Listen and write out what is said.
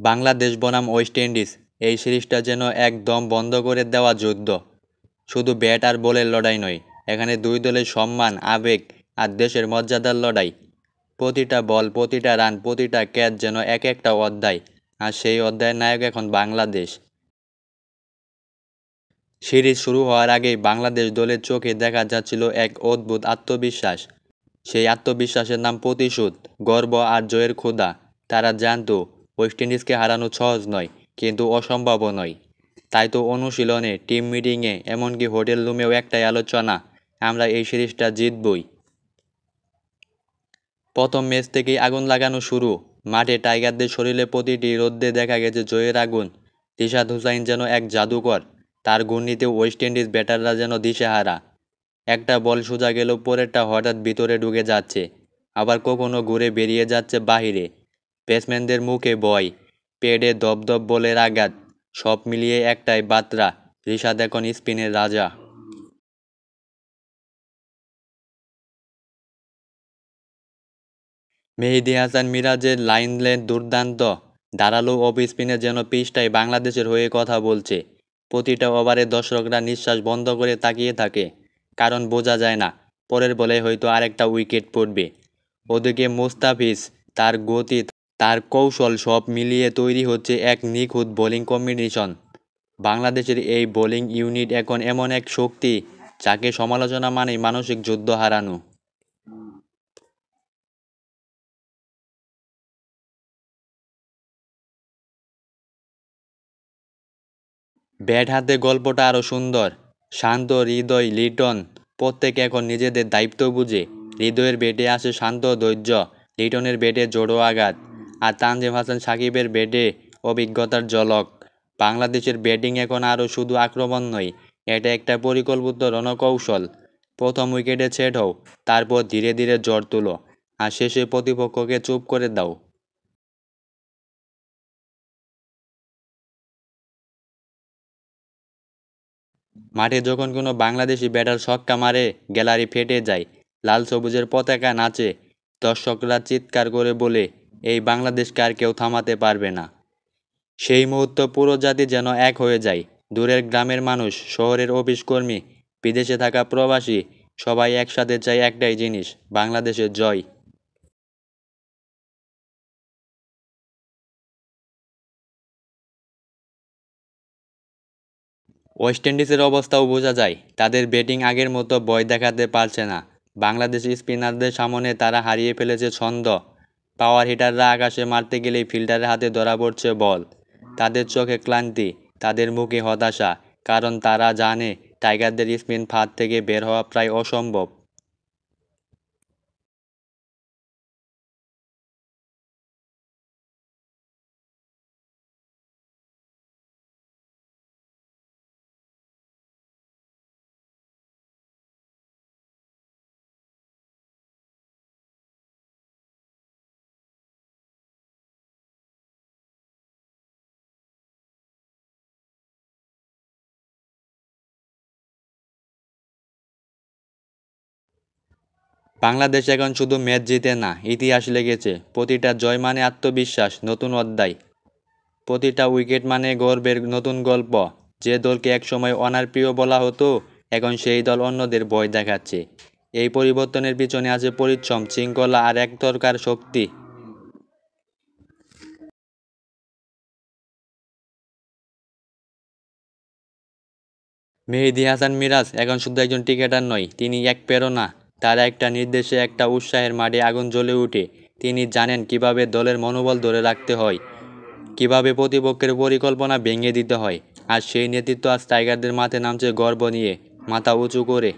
বাংলাদেশ বনাম West Indies, এই সিরিজটা যেন একদম বন্ধ করে দেওয়া যুদ্ধ। শুধু ব্যাট আর বলের লড়াই নয়, এখানে দুই দলের সম্মান, আবেগ আর দেশের মর্যাদার লড়াই। প্রতিটা বল, প্রতিটা রান, প্রতিটা ক্যাচ যেন এক একটা অধ্যায়। আর সেই অধ্যায়ের নায়ক এখন বাংলাদেশ। সিরিজ শুরু হওয়ার আগেই বাংলাদেশ দলের চোখে দেখা যাচ্ছিল এক অদ্ভুত আত্মবিশ্বাস। সেই আত্মবিশ্বাসের নাম প্রতিশোধ, গর্ব আর জয়ের ক্ষুধা। তারা জানতো ওয়েস্ট ইন্ডিজকে হারানো সহজ নয়, কিন্তু অসম্ভবও নয়। তাই তো অনুশীলনে, টিম মিটিংয়ে, এমনকি হোটেল রুমেও একটাই আলোচনা, আমরা এই সিরিজটা জিতবই। প্রথম ম্যাচ থেকেই আগুন লাগানো শুরু। মাঠে টাইগারদের শরীরে প্রতিটি রোদ্দে দেখা গেছে জয়ের আগুন। রিশাদ হোসাইন যেন এক জাদুকর, তার ঘূর্ণিতে ওয়েস্ট ইন্ডিজ ব্যাটাররা যেন দিশেহারা। একটা বল সোজা গেল, পরেরটা হঠাৎ ভিতরে ঢুকে যাচ্ছে, আবার কখনো ঘুরে বেরিয়ে যাচ্ছে বাহিরে। ব্যাটসম্যানদের মুখে ভয়, পেডে দপদপ বলের আঘাত, সব মিলিয়ে একটাই বার্তা, রিশাদ এখন স্পিনের রাজা। মেহেদী হাসান মিরাজের লাইন লেন্থ দুর্দান্ত। ধারালো অফ স্পিনে যেন পিচটাই বাংলাদেশের হয়ে কথা বলছে। প্রতিটা ওভারে দর্শকরা নিঃশ্বাস বন্ধ করে তাকিয়ে থাকে, কারণ বোঝা যায় না পরের বলে হয়তো আরেকটা উইকেট পড়বে। ওদিকে মুস্তাফিজ, তার গতি, তার কৌশল সব মিলিয়ে তৈরি হচ্ছে এক নিখুঁত বোলিং কম্বিনেশন। বাংলাদেশের এই বোলিং ইউনিট এখন এমন এক শক্তি, যাকে সমালোচনা মানেই মানসিক যুদ্ধ হারানো। ব্যাট হাতে গল্পটা আরও সুন্দর। শান্ত, হৃদয়, লিটন প্রত্যেকে এখন নিজেদের দায়িত্ব বুঝে। হৃদয়ের ব্যাটে আসে শান্ত ধৈর্য, লিটনের ব্যাটে জোড়ো আঘাত, আর তানজিম হাসান সাকিবের ব্যাটে অভিজ্ঞতার ঝলক। বাংলাদেশের ব্যাটিং এখন আরও শুধু আক্রমণ নয়, এটা একটা পরিকল্পিত রণকৌশল। প্রথম উইকেটে সেট হও, তারপর ধীরে ধীরে জ্বর তুলো, আর শেষে প্রতিপক্ষকে চুপ করে দাও। মাঠে যখন কোনো বাংলাদেশি ব্যাটার ছক্কা মারে, গ্যালারি ফেটে যায়, লাল সবুজের পতাকা নাচে, দর্শকরা চিৎকার করে বলে, এই বাংলাদেশকে আর কেউ থামাতে পারবে না। সেই মুহূর্ত পুরো জাতি যেন এক হয়ে যায়। দূরের গ্রামের মানুষ, শহরের অফিস কর্মী, বিদেশে থাকা প্রবাসী, সবাই একসাথে চায় একটাই জিনিস, বাংলাদেশের জয়। ওয়েস্ট ইন্ডিজের অবস্থাও বোঝা যায়, তাদের ব্যাটিং আগের মতো ভয় দেখাতে পারছে না। বাংলাদেশি স্পিনারদের সামনে তারা হারিয়ে ফেলেছে ছন্দ। পাওয়ার হিটাররা আকাশে মারতে গেলেই ফিল্ডারের হাতে ধরা পড়ছে বল। তাদের চোখে ক্লান্তি, তাদের মুখে হতাশা, কারণ তারা জানে টাইগারদের স্পিন ফাঁদ থেকে বের হওয়া প্রায় অসম্ভব। বাংলাদেশ এখন শুধু ম্যাচ জিতে না, ইতিহাস লেগেছে। প্রতিটা জয় মানে আত্মবিশ্বাস, নতুন অধ্যায়। প্রতিটা উইকেট মানে গর্বের নতুন গল্প। যে দলকে একসময় অনার প্রিয় বলা হতো, এখন সেই দল অন্যদের ভয় দেখাচ্ছে। এই পরিবর্তনের পিছনে আছে পরিশ্রম, শৃঙ্খলা আর একতরফার শক্তি। মেহেদী হাসান মিরাজ এখন শুধু একজন ক্রিকেটার নয়, তিনি এক প্রেরণা। তার একটা নির্দেশে, একটা উৎসাহের মাঠে আগুন জ্বলে ওঠে। তিনি জানেন কিভাবে দলের মনোবল ধরে রাখতে হয়, কিভাবে প্রতিপক্ষের পরিকল্পনা ভেঙে দিতে হয়। আর সেই নেতৃত্ব আজ টাইগারদের মাঠে নামছে গর্ব নিয়ে, মাথা উঁচু করে।